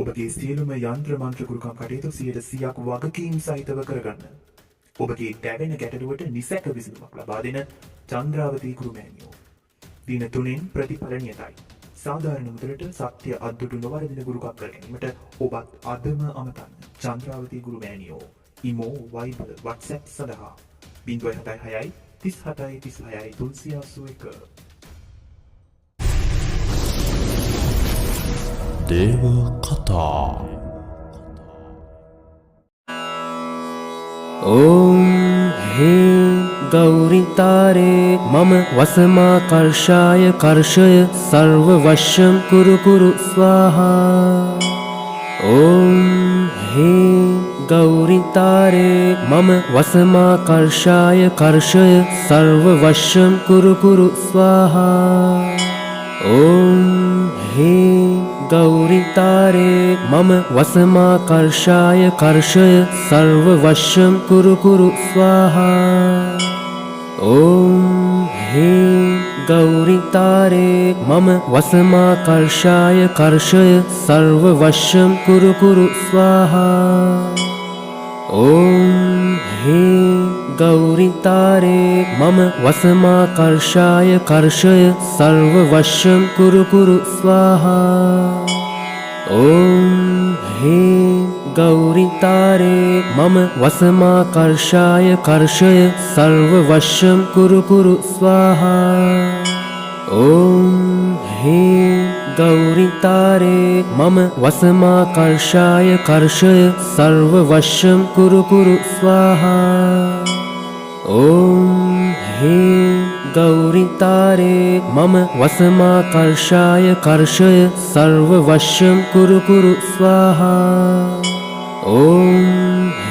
ඔබගේ සියලුම යන්ත්‍ර මන්ත්‍ර ගුරුකම් කටයුතු 100%ක් වගකීම් සහිතව කරගන්න. ඔබගේ දැවෙන ගැටලුවට නිසැක විසඳුමක් ලබා දෙන චන්ද්‍රාවතී ගුරු මෑණියෝ. දින 3න් ප්‍රතිඵල නියතයි. සාධාරණ මුදලට සත්‍ය අද්දුටු නොවරදින ගුරුකම් කර ගැනීමට ඔබත් අදම අමතන්න. චන්ද්‍රාවතී ගුරු මෑණියෝ. ඉමෝ වයිබර් WhatsApp සඳහා 076 37 36 381. දේව කතා. ॐ हे गौरितारे मम वसमाकर्षाय कर्षय सर्ववशं कुरु कुरु स्वाहा। ॐ हे गौरितारे मम वसमाकर्षाय कर्षय सर्ववशं कुरु कुरु स्वाहा। ॐ हे गौरितारे मम वसमाकर्षाय कर्षय सर्ववशं कुरु कुरु स्वाहा। ॐ हे गौरितारे मम वसमाकर्षाय कर्षय सर्ववशं कुरु कुरु स्वाहा। ॐ हे गौरितारे मम वसमाकर्षाय कर्षय सर्ववशं कुरु कुरु स्वाहा। ॐ हे गौरितारे मम वसमाकर्षाय कर्षय सर्ववशं कुरु कुरु स्वाहा। ॐ हे गौरितारे मम वसमाकर्षाय कर्षय सर्ववशं कुरु कुरु स्वाहा। ॐ हे गौरितारे मम वसमाकर्षाय कर्षय सर्ववशं कुरु कुरु स्वाहा। ॐ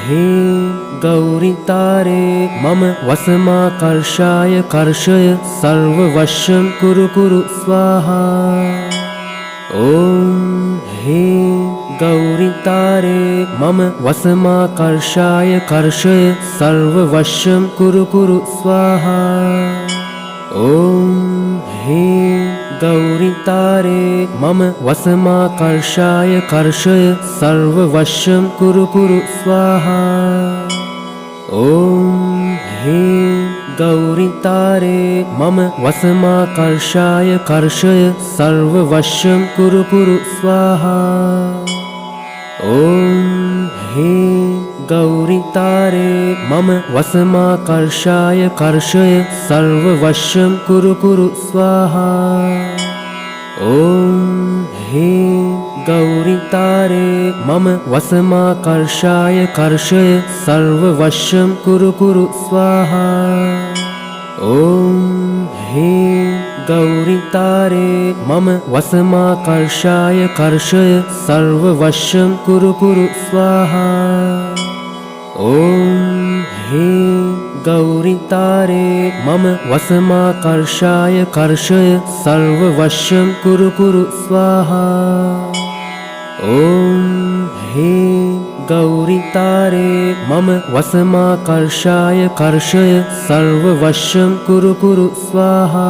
हे गौरितारे मम वसमाकर्षाय कर्षय सर्ववशं कुरु कुरु स्वाहा। ॐ हे गौरितारे मम वसमाकर्षाय कर्षय सर्ववशं कुरु कुरु स्वाहा। ॐ हे गौरितारे मम वसमाकर्षाय कर्षय सर्ववशं कुरु कुरु स्वाहा। ॐ हे गौरितारे मम वसमाकर्षाय कर्षय सर्ववशं कुरु कुरु स्वाहा। ॐ हे गौरितारे मम वसमाकर्षाय कर्षय सर्ववशं कुरु कुरु स्वाहा। ॐ हे गौरितारे मम वसमाकर्षाय कर्षय सर्ववशं कुरु कुरु स्वाहा। ॐ हे गौरितारे मम वसमाकर्षाय कर्षय सर्ववशं कुरु कुरु स्वाहा। ॐ हे गौरितारे मम वसमाकर्षाय कर्षय सर्ववशं कुरु कुरु स्वाहा। ॐ हे गौरितारे मम वसमाकर्षाय कर्षय सर्ववशं कुरु कुरु स्वाहा।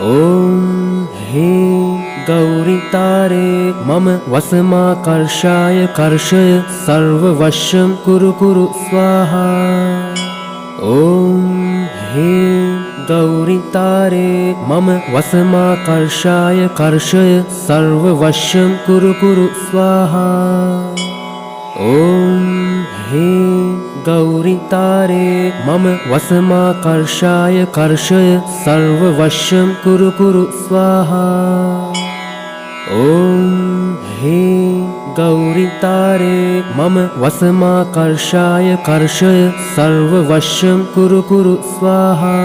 ॐ हे गौरितारे मम वसमाकर्षाय कर्षय सर्ववशं कुरु कुरु स्वाहा। ॐ हे गौरितारे मम वसमाकर्षाय कर्षय सर्ववशं कुरु कुरु स्वाहा। ॐ हे गौरितारे मम वसमाकर्षाय कर्षय सर्ववशं कुरु कुरु स्वाहा। ॐ हे गौरितारे मम वसमाकर्षाय कर्षय सर्ववशं कुरु कुरु स्वाहा।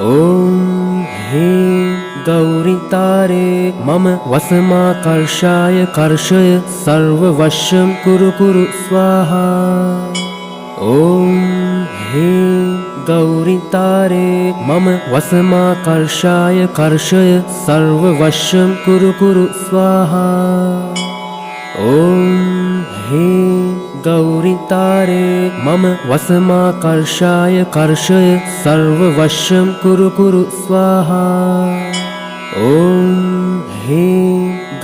ॐ हे गौरितारे मम वसमाकर्षाय कर्षय सर्ववशं कुरु कुरु स्वाहा। ॐ हे गौरितारे मम वसमाकर्षाय कर्षय सर्ववशं कुरु कुरु स्वाहा। ॐ हे गौरितारे मम वसमाकर्षाय कर्षय सर्ववशं कुरु कुरु स्वाहा। ॐ हे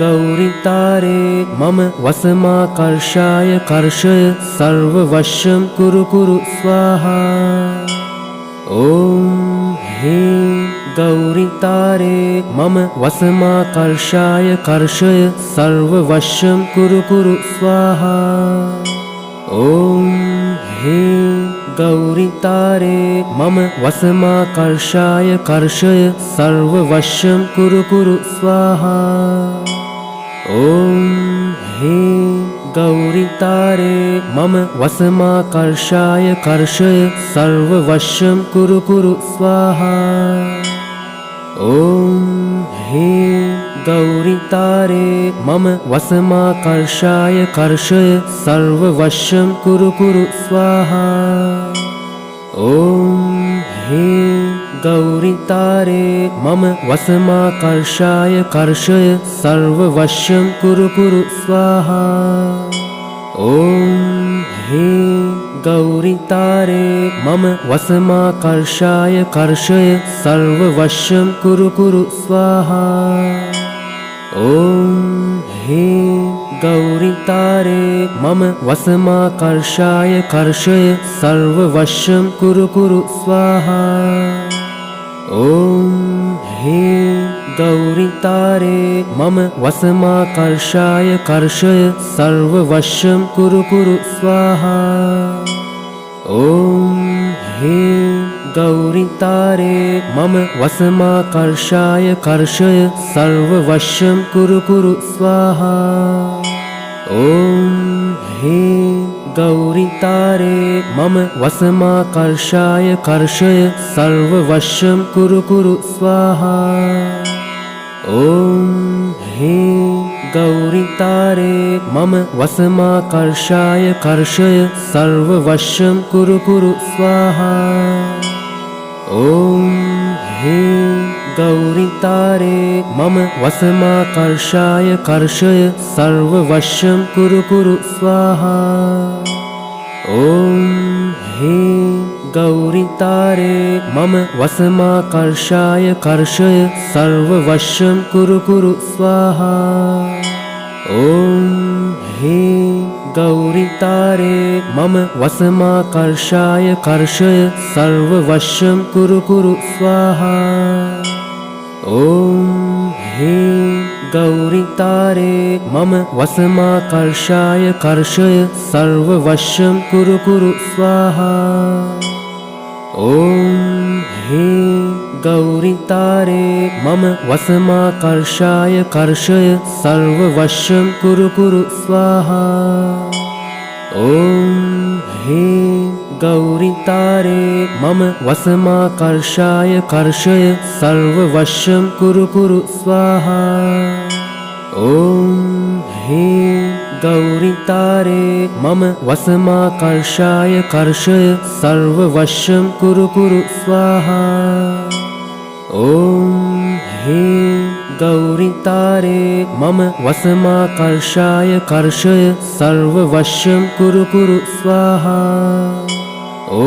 गौरितारे मम वसमाकर्षाय कर्षय सर्ववशं कुरु कुरु स्वाहा। ॐ ह्रीं गौरितारे मम वसमाकर्षाय कर्षय सर्ववशं कुरु कुरु स्वाहा। ॐ ह्रीं गौरितारे मम वसमाकर्षाय कर्षय सर्ववशं कुरु कुरु स्वाहा। ॐ ह्रीं गौरितारे मम वसमाकर्षाय कर्षय सर्ववशं कुरु कुरु स्वाहा। ॐ ह्रीं गौरितारे मम वसमाकर्षाय कर्षय सर्ववशं कुरु कुरु स्वाहा। ॐ ह्रीं गौरितारे मम वसमाकर्षाय कर्षय सर्ववशं कुरु कुरु स्वाहा। ॐ ह्रीं गौरितारे मम वसमाकर्षाय कर्षय सर्ववशं कुरु कुरु स्वाहा। ॐ ह्रीं गौरितारे मम वसमाकर्षाय कर्षय सर्ववशं कुरु कुरु स्वाहा। ॐ ह्रीं गौरितारे मम वसमाकर्षाय कर्षय सर्ववशं कुरु कुरु स्वाहा। ॐ ह्रीं गौरितारे मम वसमाकर्षाय कर्षय सर्ववशं कुरु कुरु स्वाहा। ॐ ह्रीं गौरितारे मम वसमाकर्षाय कर्षय सर्ववशं कुरु कुरु स्वाहा। ॐ ह्रीं गौरितारे मम वसमाकर्षाय कर्षय सर्ववशं कुरु कुरु स्वाहा। ॐ ह्रीं गौरितारे मम वसमाकर्षाय कर्षय सर्ववशं कुरु कुरु स्वाहा। ॐ ह्रीं गौरितारे मम वसमाकर्षाय कर्षय सर्ववशं कुरु कुरु स्वाहा। ॐ ह्रीं गौरितारे मम वसमाकर्षाय कर्षय सर्ववशं कुरु कुरु स्वाहा। ॐ ह्रीं गौरितारे मम वसमाकर्षाय कर्षय सर्ववशं कुरु कुरु स्वाहा। ॐ ह्रीं गौरितारे मम वसमाकर्षाय कर्षय सर्ववशं कुरु कुरु स्वाहा। ॐ ह्रीं गौरितारे मम वसमाकर्षाय कर्षय सर्ववशं कुरु कुरु स्वाहा। ॐ ह्रीं गौरितारे मम वसमाकर्षाय कर्षय सर्ववशं कुरु कुरु स्वाहा। ॐ ह्रीं गौरितारे मम वसमाकर्षाय कर्षय सर्ववशं कुरु कुरु स्वाहा। ॐ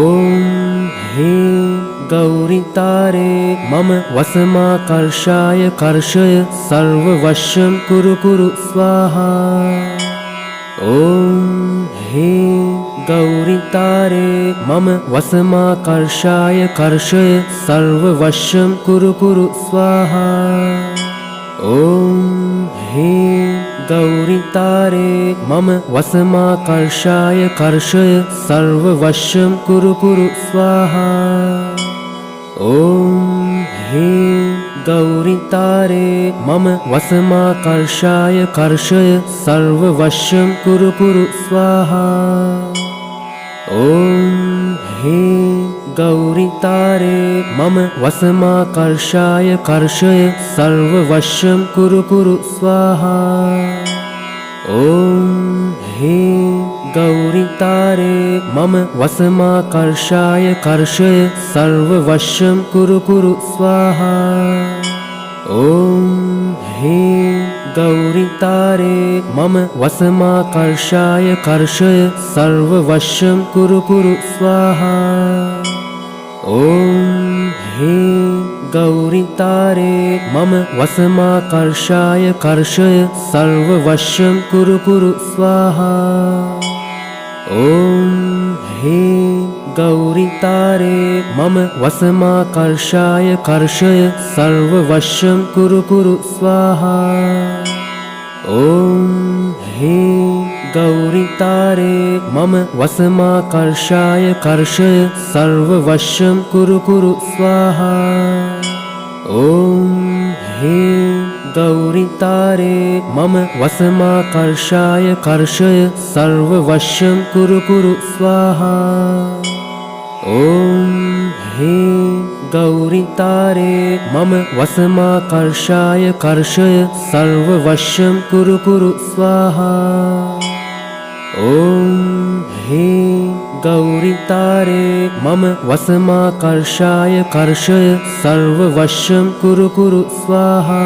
ह्रीं गौरितारे मम वसमाकर्षाय कर्षय सर्ववशं कुरु कुरु स्वाहा। ॐ ह्रीं गौरितारे मम वसमाकर्षाय कर्षय सर्ववशं कुरु कुरु स्वाहा। ॐ ह्रीं गौरितारे मम वसमाकर्षाय कर्षय सर्ववशं कुरु कुरु स्वाहा। ॐ ह्रीं गौरितारे मम वसमाकर्षाय कर्षय सर्ववशं कुरु कुरु स्वाहा। ॐ ह्रीं गौरितारे मम वसमाकर्षाय कर्षय सर्ववशं कुरु कुरु स्वाहा। ॐ ह्रीं गौरितारे मम वसमाकर्षाय कर्षय सर्ववशं कुरु कुरु स्वाहा। ॐ ह्रीं गौरितारे मम वसमाकर्षाय कर्षय सर्ववशं कुरु कुरु स्वाहा। ॐ ह्रीं गौरी तारे मम वसमाकर्षाय कर्षय सर्ववशं कुरु कुरु स्वाहा। ॐ ह्रीं गौरी तारे मम वसमाकर्षाय कर्षय सर्ववशं कुरु कुरु स्वाहा। ॐ ह्रीं गौरी तारे मम वसमाकर्षाय कर्षय सर्ववशं कुरु कुरु स्वाहा। ॐ ह्रीं गौरी तारे मम वसमाकर्षाय कर्षय सर्ववशं कुरु कुरु स्वाहा। ॐ ह्रीं गौरी तारे मम वसमाकर्षाय कर्षय सर्ववशं कुरु कुरु स्वाहा। ॐ ह्रीं गौरी तारे मम वसमाकर्षाय कर्षय सर्ववशं कुरु कुरु स्वाहा।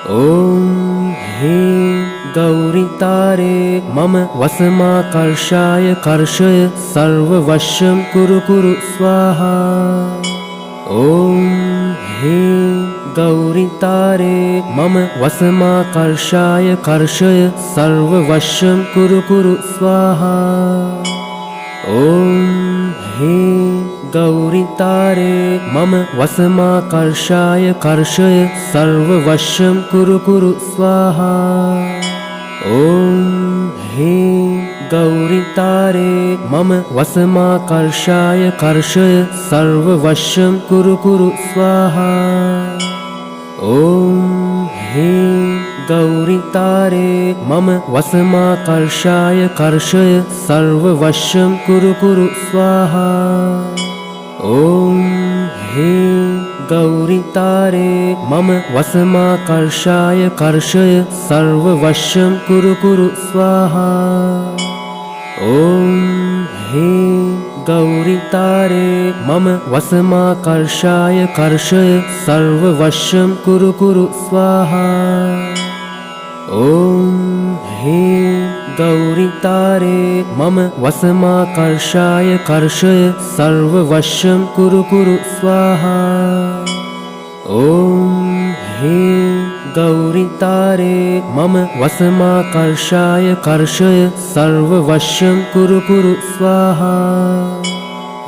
ॐ ह्रीं गौरी तारे मम वसमाकर्षाय कर्षय सर्ववशं कुरु कुरु स्वाहा। ॐ ह्रीं गौरी तारे मम वसमाकर्षाय कर्षय सर्ववशं कुरु कुरु स्वाहा। ॐ ह्रीं गौरी तारे मम वसमाकर्षाय कर्षय सर्ववशं कुरु कुरु स्वाहा। ॐ ह्रीं गौरी तारे मम वसमाकर्षाय कर्षय सर्ववशं कुरु कुरु स्वाहा। ॐ ह्रीं गौरी तारे मम वसमाकर्षाय कर्षय सर्ववशं कुरु कुरु स्वाहा। ॐ ह्रीं गौरी तारे मम वसमाकर्षाय कर्षय सर्ववशं कुरु कुरु स्वाहा। ॐ ह्रीं गौरी तारे मम वसमाकर्षाय कर्षय सर्ववशं कुरु कुरु स्वाहा। ॐ ह्रीं गौरी तारे मम वसमाकर्षाय कर्षय सर्ववशं कुरु कुरु स्वाहा। ॐ ह्रीं गौरी तारे मम वसमाकर्षाय कर्षय सर्ववशं कुरु कुरु स्वाहा।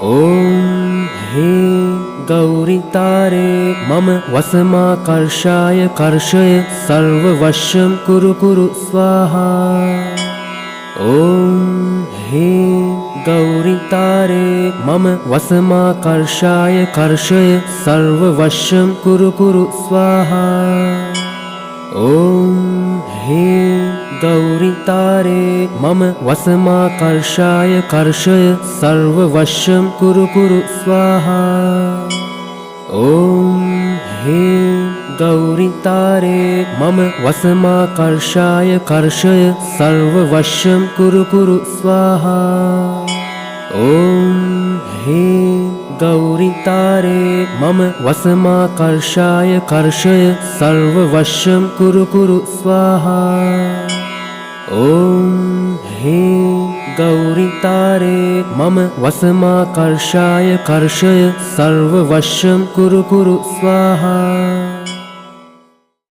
ॐ ह्रीं गौरी तारे मम वसमाकर्षाय कर्षय सर्ववशं कुरु कुरु स्वाहा। ॐ ह्रीं गौरी तारे मम वसमाकर्षाय कर्षय सर्ववशं कुरु कुरु स्वाहा। ॐ ह्रीं गौरी तारे मम वसमाकर्षाय कर्षय सर्ववशं कुरु कुरु स्वाहा। ॐ ह्रीं गौरी तारे मम वसमाकर्षाय कर्षय सर्ववशं कुरु कुरु स्वाहा। ॐ ह्रीं गौरी तारे मम वसमाकर्षाय कर्षय सर्ववशं कुरु कुरु स्वाहा। ॐ ह्रीं गौरी तारे मम वसमाकर्षाय कर्षय सर्ववशं कुरु कुरु स्वाहा।